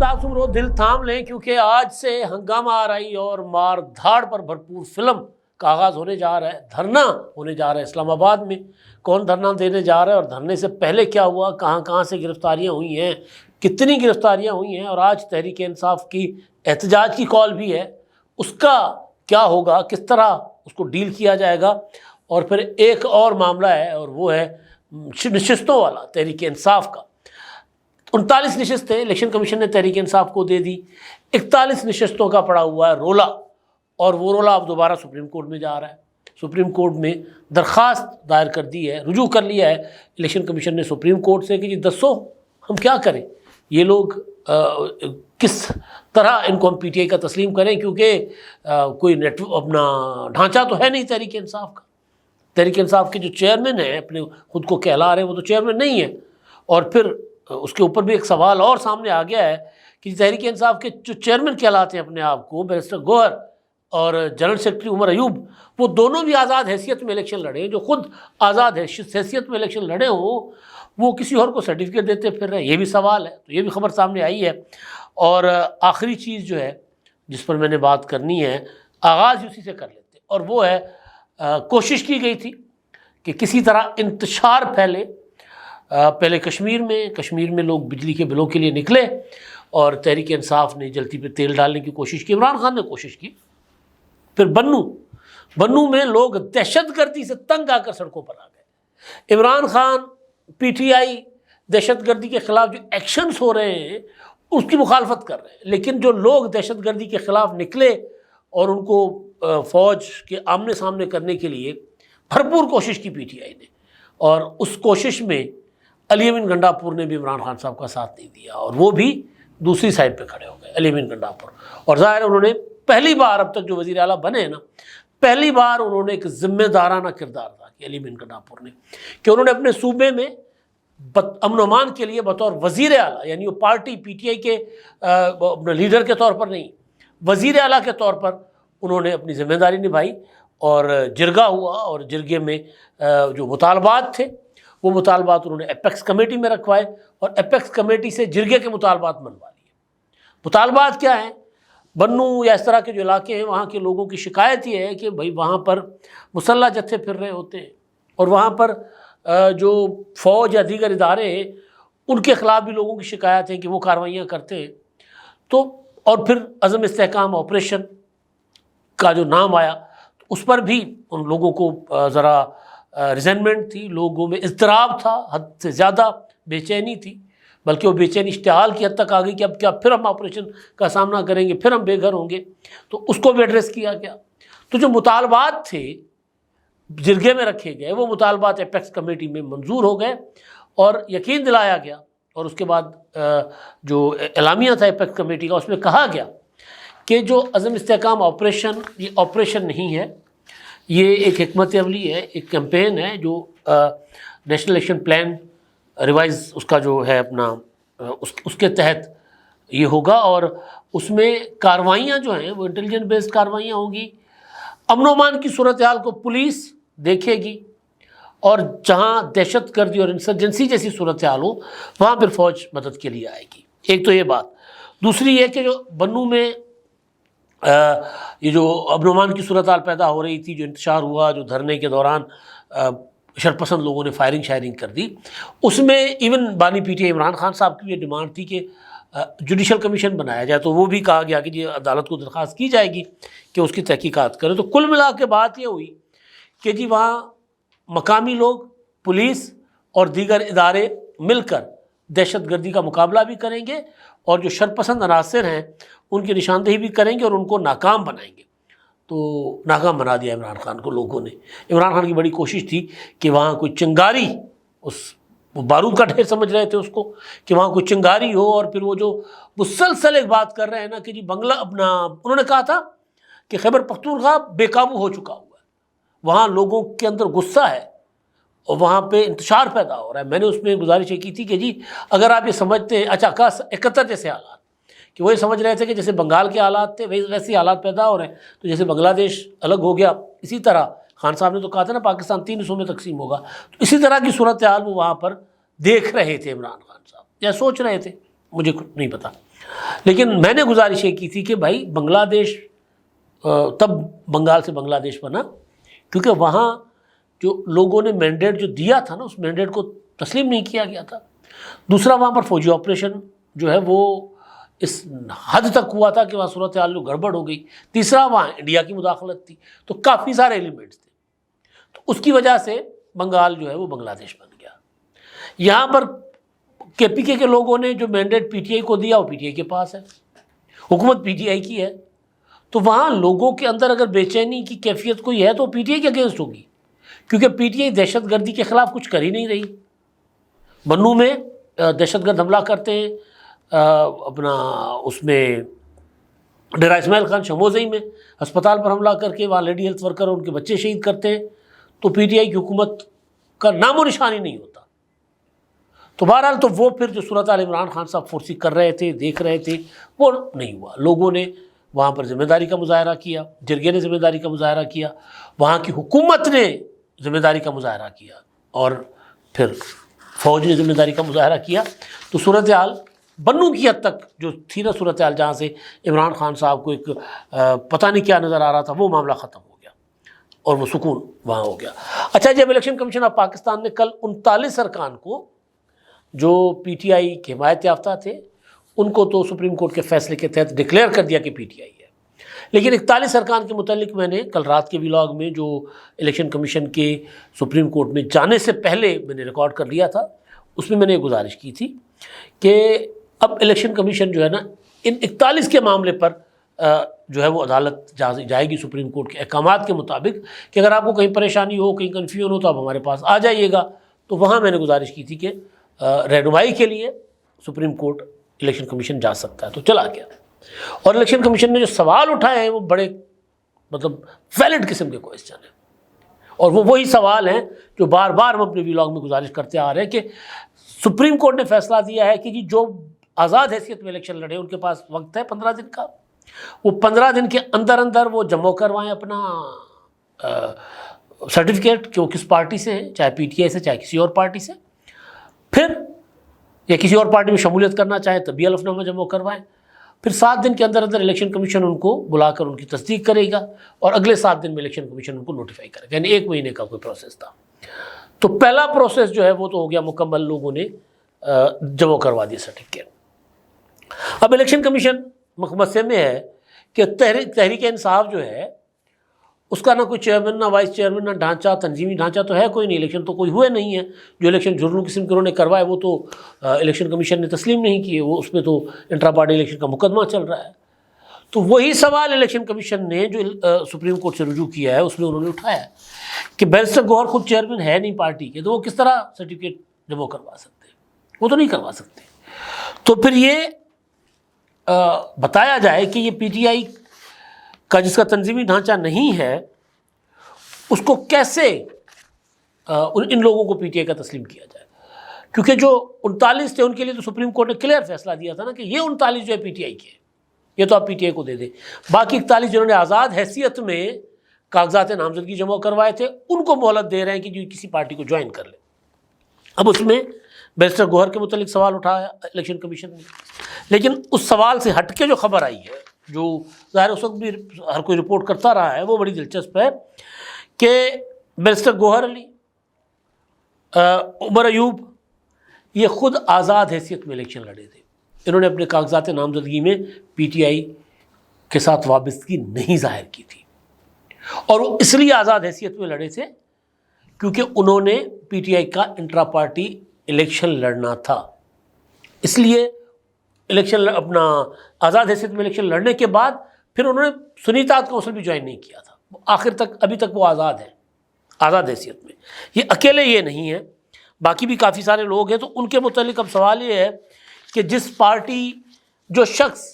انداز عمرو دل تھام لیں، کیونکہ آج سے ہنگامہ آرائی اور مار دھاڑ پر بھرپور فلم کا آغاز ہونے جا رہا ہے۔ دھرنا ہونے جا رہا ہے اسلام آباد میں۔ کون دھرنا دینے جا رہا ہے اور دھرنے سے پہلے کیا ہوا، کہاں کہاں سے گرفتاریاں ہوئی ہیں، کتنی گرفتاریاں ہوئی ہیں، اور آج تحریک انصاف کی احتجاج کی کال بھی ہے، اس کا کیا ہوگا، کس طرح اس کو ڈیل کیا جائے گا۔ اور پھر ایک اور معاملہ ہے، اور وہ ہے نشستوں والا تحریک انصاف کا۔ 39 نشستیں الیکشن کمیشن نے تحریک انصاف کو دے دی، 41 نشستوں کا پڑا ہوا ہے رولا، اور وہ رولا اب دوبارہ سپریم کورٹ میں جا رہا ہے۔ سپریم کورٹ میں درخواست دائر کر دی ہے، رجوع کر لیا ہے الیکشن کمیشن نے سپریم کورٹ سے کہ جی دسو ہم کیا کریں، یہ لوگ کس طرح ان کو ہم پی ٹی آئی کا تسلیم کریں، کیونکہ کوئی اپنا ڈھانچہ تو ہے نہیں تحریک انصاف کا۔ تحریک انصاف کے جو چیئرمین ہیں اپنے خود کو کہلا رہے ہیں، وہ تو چیئرمین نہیں ہیں۔ اور پھر اس کے اوپر بھی ایک سوال اور سامنے آ گیا ہے کہ تحریک انصاف کے جو چیئرمین کہلاتے ہیں اپنے آپ کو، بیرسٹر گوہر اور جنرل سیکرٹری عمر ایوب، وہ دونوں بھی آزاد حیثیت میں الیکشن لڑے ہیں۔ جو خود آزاد حیثیت میں الیکشن لڑے ہوں، وہ کسی اور کو سرٹیفکیٹ دیتے پھر رہے، یہ بھی سوال ہے۔ تو یہ بھی خبر سامنے آئی ہے۔ اور آخری چیز جو ہے جس پر میں نے بات کرنی ہے، آغاز اسی سے کر لیتے، اور وہ ہے کوشش کی گئی تھی کہ کسی طرح انتشار پھیلے۔ پہلے کشمیر میں لوگ بجلی کے بلوں کے لیے نکلے، اور تحریک انصاف نے جلتی پہ تیل ڈالنے کی کوشش کی، عمران خان نے کوشش کی۔ پھر بنو میں لوگ دہشت گردی سے تنگ آ کر سڑکوں پر آ گئے۔ Imran Khan, P T I دہشت گردی کے خلاف جو ایکشنز ہو رہے ہیں اس کی مخالفت کر رہے ہیں، لیکن جو لوگ دہشت گردی کے خلاف نکلے اور ان کو فوج کے آمنے سامنے کرنے کے لیے بھرپور کوشش کی پی ٹی آئی نے، اور اس کوشش میں علی امین گنڈاپور نے بھی عمران خان صاحب کا ساتھ نہیں دیا، اور وہ بھی دوسری سائڈ پہ کھڑے ہو گئے، علی امین گنڈاپور۔ اور ظاہر انہوں نے پہلی بار، اب تک جو وزیر اعلیٰ بنے ہیں نا، پہلی بار انہوں نے ایک ذمہ دارانہ کردار ادا کیا علی امین گنڈاپور نے، کہ انہوں نے اپنے صوبے میں امن و امان کے لیے بطور وزیر اعلیٰ، یعنی وہ پارٹی پی ٹی آئی کے اپنے لیڈر کے طور پر نہیں، وزیر اعلیٰ کے طور پر انہوں نے اپنی ذمہ داری نبھائی، اور جرگہ ہوا، اور جرگے میں جو مطالبات تھے وہ مطالبات انہوں نے اپیکس کمیٹی میں رکھوائے، اور اپیکس کمیٹی سے جرگے کے مطالبات منوا لیے۔ مطالبات کیا ہیں؟ بنو یا اس طرح کے جو علاقے ہیں وہاں کے لوگوں کی شکایت یہ ہے کہ بھائی وہاں پر مسلح جتھے پھر رہے ہوتے ہیں، اور وہاں پر جو فوج یا دیگر ادارے ہیں ان کے خلاف بھی لوگوں کی شکایت ہے کہ وہ کارروائیاں کرتے ہیں۔ تو اور پھر عزم استحکام آپریشن کا جو نام آیا، تو اس پر بھی ان لوگوں کو ذرا ریزنمنٹ تھی، لوگوں میں اضطراب تھا، حد سے زیادہ بے چینی تھی، بلکہ وہ بے چینی اشتعال کی حد تک آ گئی کہ اب کیا پھر ہم آپریشن کا سامنا کریں گے، پھر ہم بے گھر ہوں گے۔ تو اس کو بھی ایڈریس کیا گیا۔ تو جو مطالبات تھے جرگے میں رکھے گئے، وہ مطالبات اپیکس کمیٹی میں منظور ہو گئے، اور یقین دلایا گیا، اور اس کے بعد جو اعلامیہ تھا اپیکس کمیٹی کا، اس میں کہا گیا کہ جو عزم استحکام آپریشن، یہ آپریشن نہیں ہے، یہ ایک حکمت عملی ہے، ایک کیمپین ہے جو نیشنل ایکشن پلان ریوائز اس کا جو ہے اپنا اس کے تحت یہ ہوگا، اور اس میں کارروائیاں جو ہیں وہ انٹیلیجنس بیسڈ کارروائیاں ہوں گی۔ امن و امان کی صورتحال کو پولیس دیکھے گی، اور جہاں دہشت گردی اور انسرجنسی جیسی صورتحال ہو وہاں پھر فوج مدد کے لیے آئے گی۔ ایک تو یہ بات۔ دوسری یہ کہ جو بنو میں یہ جو امن و امان کی صورتحال پیدا ہو رہی تھی، جو انتشار ہوا، جو دھرنے کے دوران شرپسند لوگوں نے فائرنگ کر دی، اس میں ایون بانی P T I Imran Khan صاحب کی یہ ڈیمانڈ تھی کہ جوڈیشل کمیشن بنایا جائے، تو وہ بھی کہا گیا کہ یہ عدالت کو درخواست کی جائے گی کہ اس کی تحقیقات کرے۔ تو کل ملا کے بات یہ ہوئی کہ جی وہاں مقامی لوگ، پولیس اور دیگر ادارے مل کر دہشت گردی کا مقابلہ بھی کریں گے، اور جو شرپسند عناصر ہیں ان کی نشاندہی بھی کریں گے، اور ان کو ناکام بنائیں گے۔ تو ناکام بنا دیا عمران خان کو لوگوں نے۔ عمران خان کی بڑی کوشش تھی کہ وہاں کوئی چنگاری، وہ بارود کا ڈھیر سمجھ رہے تھے اس کو، کہ وہاں کوئی چنگاری ہو، اور پھر وہ جو مسلسل ایک بات کر رہے ہیں نا کہ جی بنگلہ انہوں نے کہا تھا کہ خیبر پختونخوا بے قابو ہو چکا ہوا ہے، وہاں لوگوں کے اندر غصہ ہے، اور وہاں پہ انتشار پیدا ہو رہا ہے۔ میں نے اس میں گزارش یہ کی تھی کہ جی اگر آپ یہ سمجھتے ہیں، اچھا 71 جیسے حالات، کہ وہ یہ سمجھ رہے تھے کہ جیسے بنگال کے حالات تھے ویسے حالات پیدا ہو رہے ہیں، تو جیسے بنگلہ دیش الگ ہو گیا، اسی طرح خان صاحب نے تو کہا تھا نا پاکستان 3 حصوں میں تقسیم ہوگا، تو اسی طرح کی صورتحال وہ وہاں پر دیکھ رہے تھے عمران خان صاحب، یا سوچ رہے تھے، مجھے نہیں پتا۔ لیکن میں نے گزارش یہ کی تھی کہ بھائی بنگلہ دیش تب بنگال سے بنگلہ دیش بنا کیونکہ وہاں جو لوگوں نے مینڈیٹ جو دیا تھا نا اس مینڈیٹ کو تسلیم نہیں کیا گیا تھا. دوسرا وہاں پر فوجی آپریشن جو ہے وہ اس حد تک ہوا تھا کہ وہاں صورتحال جو گڑبڑ ہو گئی. تیسرا وہاں انڈیا کی مداخلت تھی. تو کافی سارے ایلیمنٹس تھے. تو اس کی وجہ سے بنگال جو ہے وہ بنگلہ دیش بن گیا. یہاں پر کے پی کے لوگوں نے جو مینڈیٹ پی ٹی آئی کو دیا وہ پی ٹی آئی کے پاس ہے, حکومت پی ٹی آئی کی ہے. تو وہاں لوگوں کے اندر اگر بے چینی کی کیفیت کوئی ہے تو پی ٹی آئی کے اگینسٹ ہوگی, کیونکہ پی ٹی آئی دہشت گردی کے خلاف کچھ کر ہی نہیں رہی. بنوں میں دہشت گرد حملہ کرتے ہیں, اپنا اس میں ڈیرہ اسماعیل خان شموزئی میں ہسپتال پر حملہ کر کے وہاں لیڈی ہیلتھ ورکر اور ان کے بچے شہید کرتے ہیں, تو پی ٹی آئی کی حکومت کا نام و نشان ہی نہیں ہوتا. تو بہرحال تو وہ پھر جو صورتحال عمران خان صاحب فورسی کر رہے تھے, دیکھ رہے تھے, وہ نہیں ہوا. لوگوں نے وہاں پر ذمہ داری کا مظاہرہ کیا, جرگے نے ذمہ داری کا مظاہرہ کیا, وہاں کی حکومت نے ذمہ داری کا مظاہرہ کیا, اور پھر فوج نے ذمہ داری کا مظاہرہ کیا. تو صورتحال بنوں کی حد تک جو تھی نا صورتحال, جہاں سے عمران خان صاحب کو ایک پتہ نہیں کیا نظر آ رہا تھا, وہ معاملہ ختم ہو گیا اور وہ سکون وہاں ہو گیا. اچھا, جب الیکشن کمیشن آف پاکستان نے کل 39 ارکان کو جو پی ٹی آئی کے حمایت یافتہ تھے ان کو تو سپریم کورٹ کے فیصلے کے تحت ڈکلیئر کر دیا کہ پی ٹی آئی ہے, لیکن 41 ارکان کے متعلق میں نے کل رات کے ولاگ میں جو الیکشن کمیشن کے سپریم کورٹ میں جانے سے پہلے میں نے ریکارڈ کر لیا تھا, اس میں میں نے یہ گزارش کی تھی کہ اب الیکشن کمیشن جو ہے نا ان 41 کے معاملے پر جو ہے وہ عدالت جائے گی سپریم کورٹ کے احکامات کے مطابق, کہ اگر آپ کو کہیں پریشانی ہو, کہیں کنفیوژن ہو تو آپ ہمارے پاس آ جائیے گا. تو وہاں میں نے گزارش کی تھی کہ رہنمائی کے لیے سپریم کورٹ الیکشن کمیشن جا سکتا ہے, تو چلا گیا. اور الیکشن کمیشن نے جو سوال اٹھائے ہیں وہ بڑے مطلب ویلڈ قسم کے کوئسچن ہیں, اور وہ وہی سوال ہیں جو بار بار ہم اپنے ولاگ میں گزارش کرتے آ رہے ہیں کہ سپریم کورٹ نے فیصلہ دیا ہے کہ جی جو آزاد حیثیت میں الیکشن لڑے ان کے پاس وقت ہے 15 دن کا, وہ 15 دن کے اندر اندر وہ جمع کروائیں اپنا سرٹیفکیٹ کہ وہ کس پارٹی سے ہیں, چاہے پی ٹی آئی سے چاہے کسی اور پارٹی سے, پھر یا کسی اور پارٹی میں شمولیت کرنا چاہیں تب بھی حلف نامہ جمع کروائیں. پھر 7 دن کے اندر اندر الیکشن کمیشن ان کو بلا کر ان کی تصدیق کرے گا, اور اگلے 7 دن میں الیکشن کمیشن ان کو نوٹیفائی کرے گا, یعنی 1 مہینے کا کوئی پروسیس تھا. تو پہلا پروسیس جو ہے وہ تو ہو گیا مکمل, لوگوں نے جمع کروا دیا سرٹیفکیٹ. اب الیکشن کمیشن مسئلے میں ہے کہ تحریک انصاف جو ہے اس کا نہ کوئی چیئرمین نہ وائس چیئرمین نہ ڈھانچہ, تنظیمی ڈھانچہ تو ہے کوئی نہیں. الیکشن تو کوئی ہوئے نہیں ہے. جو الیکشن جرم قسم کے انہوں نے کروائے وہ تو الیکشن کمیشن نے تسلیم نہیں کیے, وہ اس میں تو انٹرا پارٹی الیکشن کا مقدمہ چل رہا ہے. تو وہی سوال الیکشن کمیشن نے جو سپریم کورٹ سے رجوع کیا ہے اس میں انہوں نے اٹھایا کہ بیرسٹر گوہر خود چیئرمین ہے نہیں پارٹی کے, تو وہ کس طرح سرٹیفکیٹ جمع کروا سکتے ہیں, وہ تو نہیں کروا سکتے. تو پھر یہ بتایا جائے کہ یہ پی ٹی آئی کا جس کا تنظیمی ڈھانچہ نہیں ہے اس کو کیسے ان لوگوں کو پی ٹی آئی کا تسلیم کیا جائے, کیونکہ جو 39 تھے ان کے لیے تو سپریم کورٹ نے کلیئر فیصلہ دیا تھا نا کہ یہ 39 جو ہے پی ٹی آئی کے, یہ تو آپ پی ٹی آئی کو دے دیں. باقی 41 جنہوں نے آزاد حیثیت میں کاغذات نامزدگی جمع کروائے تھے ان کو مہلت دے رہے ہیں کہ جو کسی پارٹی کو جوائن کر لیں. اب اس میں بیرسٹر گوہر کے متعلق سوال اٹھایا الیکشن کمیشن نے, لیکن اس سوال سے ہٹ کے جو خبر آئی ہے جو ظاہر اس وقت بھی ہر کوئی رپورٹ کرتا رہا ہے وہ بڑی دلچسپ ہے کہ بیرسٹر گوہر علی, عمر ایوب یہ خود آزاد حیثیت میں الیکشن لڑے تھے. انہوں نے اپنے کاغذات نامزدگی میں پی ٹی آئی کے ساتھ وابستگی نہیں ظاہر کی تھی, اور وہ اس لیے آزاد حیثیت میں لڑے تھے کیونکہ انہوں نے پی ٹی آئی کا انٹرا پارٹی الیکشن لڑنا تھا. اس لیے الیکشن اپنا آزاد حیثیت میں الیکشن لڑنے کے بعد پھر انہوں نے سنی اتحاد کونسل بھی جوائن نہیں کیا تھا. آخر تک ابھی تک وہ آزاد ہیں آزاد حیثیت میں. یہ اکیلے یہ نہیں ہے, باقی بھی کافی سارے لوگ ہیں. تو ان کے متعلق اب سوال یہ ہے کہ جس پارٹی جو شخص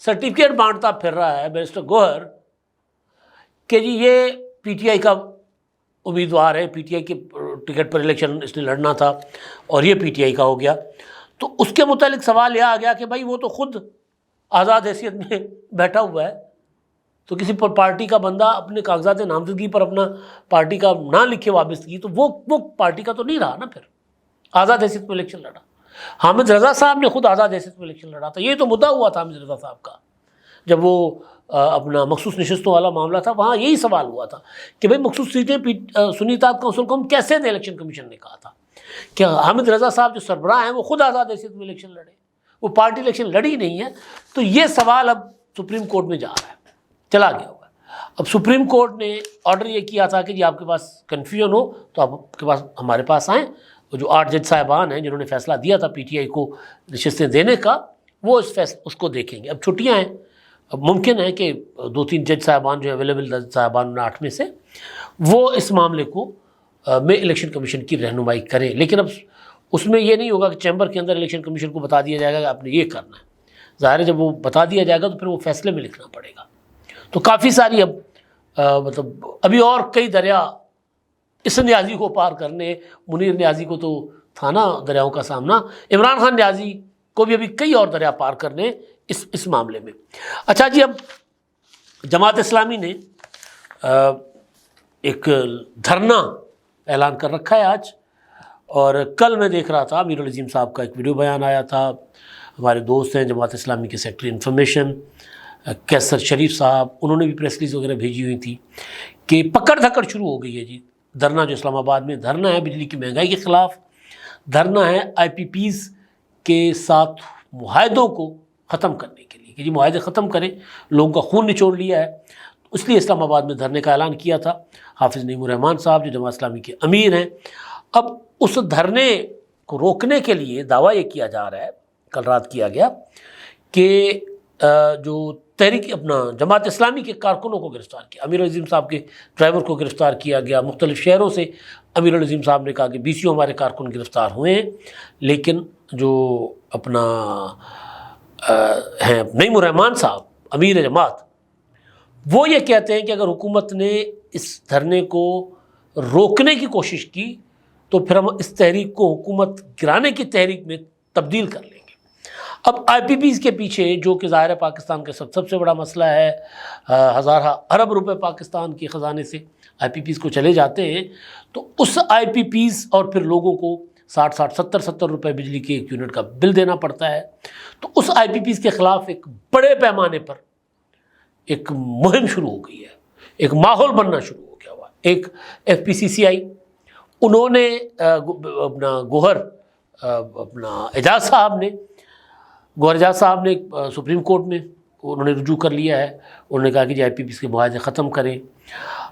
سرٹیفکیٹ بانٹتا پھر رہا ہے بیرسٹر گوہر کہ جی یہ پی ٹی آئی کا امیدوار ہے, پی ٹی آئی کے ٹکٹ پر الیکشن اس نے لڑنا تھا اور یہ پی ٹی آئی کا ہو گیا, تو اس کے متعلق سوال یہ آ گیا کہ بھائی وہ تو خود آزاد حیثیت میں بیٹھا ہوا ہے, تو کسی پر پارٹی کا بندہ اپنے کاغذات نامزدگی پر اپنا پارٹی کا نہ لکھے وابستگی, تو وہ پارٹی کا تو نہیں رہا نا, پھر آزاد حیثیت میں الیکشن لڑا. حامد رضا صاحب نے خود آزاد حیثیت میں الیکشن لڑا تھا. یہ تو مدعا ہوا تھا حامد رضا صاحب کا جب وہ اپنا مخصوص نشستوں والا معاملہ تھا, وہاں یہی سوال ہوا تھا کہ بھئی مخصوص سیٹیں سنی اتحاد کونسل کو ہم کیسے دیں. الیکشن کمیشن نے کہا تھا کہ حامد رضا صاحب جو سربراہ ہیں وہ خود آزاد حیثیت میں الیکشن لڑے, وہ پارٹی الیکشن لڑی نہیں ہے. تو یہ سوال اب سپریم کورٹ میں جا رہا ہے, چلا گیا ہوگا. اب سپریم کورٹ نے آرڈر یہ کیا تھا کہ جی آپ کے پاس کنفیوژن ہو تو آپ کے پاس ہمارے پاس آئیں. وہ جو 8 جج صاحبان ہیں جنہوں نے فیصلہ دیا تھا پی ٹی آئی کو نشستیں دینے کا, وہ اس کو دیکھیں گے. اب چھٹیاں ہیں, اب ممکن ہے کہ 2-3 جج صاحبان جو اویلیبل جج صاحبان 8 میں سے وہ اس معاملے کو میں الیکشن کمیشن کی رہنمائی کریں. لیکن اب اس میں یہ نہیں ہوگا کہ چیمبر کے اندر الیکشن کمیشن کو بتا دیا جائے گا کہ آپ نے یہ کرنا ہے. ظاہر ہے جب وہ بتا دیا جائے گا تو پھر وہ فیصلے میں لکھنا پڑے گا. تو کافی ساری اب مطلب ابھی اور کئی دریا اس نیازی کو پار کرنے, منیر نیازی کو تو تھا نا دریاؤں کا سامنا, عمران خان نیازی کو بھی ابھی کئی اور دریا پار کرنے اس معاملے میں. اچھا جی, اب جماعت اسلامی نے ایک دھرنا اعلان کر رکھا ہے آج, اور کل میں دیکھ رہا تھا امیر العظیم صاحب کا ایک ویڈیو بیان آیا تھا. ہمارے دوست ہیں جماعت اسلامی کے سیکرٹری انفارمیشن کیسر شریف صاحب, انہوں نے بھی پریس ریلیز وغیرہ بھیجی ہوئی تھی کہ پکڑ دھکڑ شروع ہو گئی ہے جی. دھرنا جو اسلام آباد میں دھرنا ہے بجلی کی مہنگائی کے خلاف, دھرنا ہے آئی پی پیز کے ساتھ معاہدوں کو ختم کرنے کے لیے کہ جی معاہدے ختم کریں, لوگوں کا خون نچوڑ لیا ہے. اس لیے اسلام آباد میں دھرنے کا اعلان کیا تھا حافظ نعیم الرحمان صاحب جو جماعت اسلامی کے امیر ہیں. اب اس دھرنے کو روکنے کے لیے دعویٰ یہ کیا جا رہا ہے, کل رات کیا گیا, کہ جو تحریک اپنا جماعت اسلامی کے کارکنوں کو گرفتار کیا. امیر العظیم صاحب کے ڈرائیور کو گرفتار کیا گیا. مختلف شہروں سے امیر العظیم صاحب نے کہا کہ 20 ہمارے کارکن گرفتار ہوئے ہیں, لیکن جو اپنا ہیں نعیم الرحمان صاحب امیر جماعت, وہ یہ کہتے ہیں کہ اگر حکومت نے اس دھرنے کو روکنے کی کوشش کی تو پھر ہم اس تحریک کو حکومت گرانے کی تحریک میں تبدیل کر لیں گے. اب آئی پی پیز کے پیچھے جو کہ ظاہر ہے پاکستان کا سب سے بڑا مسئلہ ہے, ہزارہ ارب روپے پاکستان کے خزانے سے آئی پی پیز کو چلے جاتے ہیں, تو اس آئی پی پیز اور پھر لوگوں کو 60-70 روپے بجلی کے ایک یونٹ کا بل دینا پڑتا ہے. تو اس آئی پی پیز کے خلاف ایک بڑے پیمانے پر ایک مہم شروع ہو گئی ہے, ایک ماحول بننا شروع ہو گیا ہوا. ایک ایف پی سی سی آئی, انہوں نے اپنا گوہر اعجاز صاحب نے سپریم کورٹ میں انہوں نے رجوع کر لیا ہے. انہوں نے کہا کہ جی آئی پی پیز کے معاہدے ختم کریں.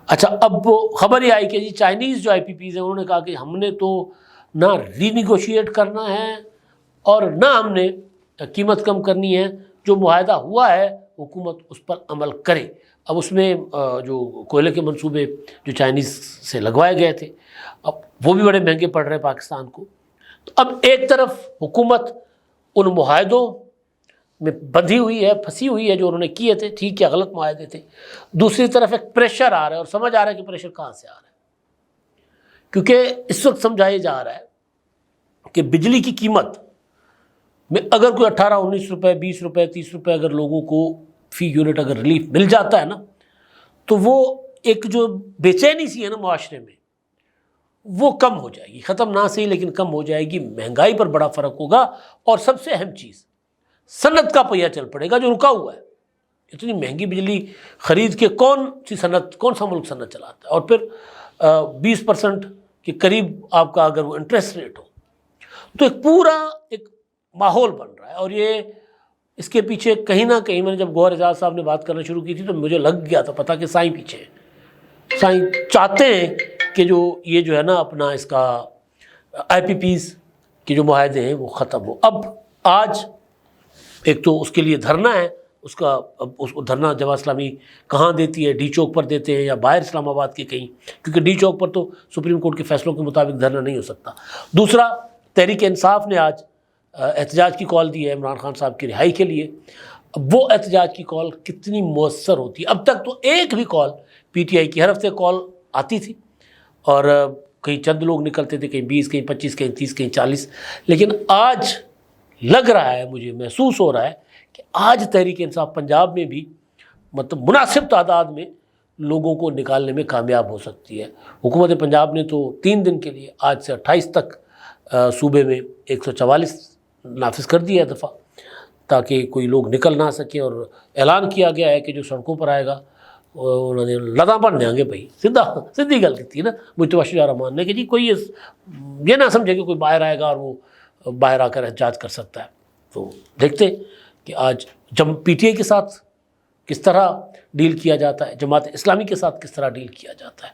اچھا, اب وہ خبر یہ آئی کہ جی چائنیز جو آئی پی پیز ہیں انہوں نے کہا کہ ہم نے تو نہ ری نیگوشیٹ کرنا ہے اور نہ ہم نے قیمت کم کرنی ہے, جو معاہدہ ہوا ہے حکومت اس پر عمل کرے. اب اس میں جو کوئلے کے منصوبے جو چائنیز سے لگوائے گئے تھے, اب وہ بھی بڑے مہنگے پڑ رہے پاکستان کو. تو اب ایک طرف حکومت ان معاہدوں میں بندھی ہوئی ہے, پھنسی ہوئی ہے جو انہوں نے کیے تھے, ٹھیک ہے غلط معاہدے تھے. دوسری طرف ایک پریشر آ رہا ہے, اور سمجھ آ رہا ہے کہ پریشر کہاں سے آ رہا ہے, کیونکہ اس وقت سمجھایا جا رہا ہے کہ بجلی کی قیمت میں اگر کوئی 18-19 روپے 20 روپے 30 روپے اگر لوگوں کو فی یونٹ اگر ریلیف مل جاتا ہے نا, تو وہ ایک جو بے چینی سی ہے نا معاشرے میں, وہ کم ہو جائے گی. ختم نہ صحیح لیکن کم ہو جائے گی. مہنگائی پر بڑا فرق ہوگا, اور سب سے اہم چیز صنعت کا پہیہ چل پڑے گا جو رکا ہوا ہے. اتنی مہنگی بجلی خرید کے کون سا ملک صنعت چلاتا ہے, اور پھر 20% کے قریب آپ کا اگر وہ انٹرسٹ ریٹ ہو, تو ایک پورا ایک ماحول بن رہا ہے. اور یہ اس کے پیچھے کہیں نہ کہیں, میں نے جب گوہر اعجاز صاحب نے بات کرنا شروع کی تھی تو مجھے لگ گیا تھا پتہ کہ سائیں پیچھے ہیں. سائیں چاہتے ہیں کہ جو یہ جو ہے نا اپنا اس کا آئی پی پیز کے جو معاہدے ہیں وہ ختم ہو. اب آج ایک تو اس کے لیے دھرنا ہے, اس کا اب اس کو دھرنا جماعت اسلامی کہاں دیتی ہے, ڈی چوک پر دیتے ہیں یا باہر اسلام آباد کے کہیں, کیونکہ ڈی چوک پر تو سپریم کورٹ کے فیصلوں کے مطابق دھرنا نہیں ہو سکتا. دوسرا, تحریک انصاف نے آج احتجاج کی کال دی ہے عمران خان صاحب کی رہائی کے لیے. اب وہ احتجاج کی کال کتنی مؤثر ہوتی ہے, اب تک تو ایک بھی کال پی ٹی آئی کی, ہر ہفتے کال آتی تھی اور کہیں چند لوگ نکلتے تھے, کہیں 20 کہیں 25 کہیں 30 کہیں 40, لیکن آج لگ رہا ہے, مجھے محسوس ہو رہا ہے کہ آج تحریک انصاف پنجاب میں بھی مطلب مناسب تعداد میں لوگوں کو نکالنے میں کامیاب ہو سکتی ہے. حکومت پنجاب نے تو 3 دن کے لیے آج سے 28 تک صوبے میں 144 نافذ کر دیا ہے دفعہ، تاکہ کوئی لوگ نکل نہ سکیں، اور اعلان کیا گیا ہے کہ جو سڑکوں پر آئے گا انہوں نے لداں پڑھ دیں گے بھائی، سیدھی گل کی تھی نا مجتبیٰ شجاع رحمان نے کہ جی کوئی یہ نہ سمجھے کہ کوئی باہر آئے گا اور وہ باہر آ کر احتجاج کر سکتا ہے۔ تو دیکھتے کہ آج پی ٹی آئی کے ساتھ کس طرح ڈیل کیا جاتا ہے، جماعت اسلامی کے ساتھ کس طرح ڈیل کیا جاتا ہے،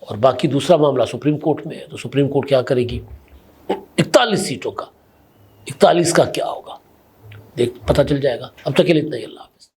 اور باقی دوسرا معاملہ سپریم کورٹ میں ہے، تو سپریم کورٹ کیا کرے گی 41 سیٹوں کا، 41 کا کیا ہوگا، پتہ چل جائے گا۔ اب تک کے لیے اتنا ہی، اللہ حافظ۔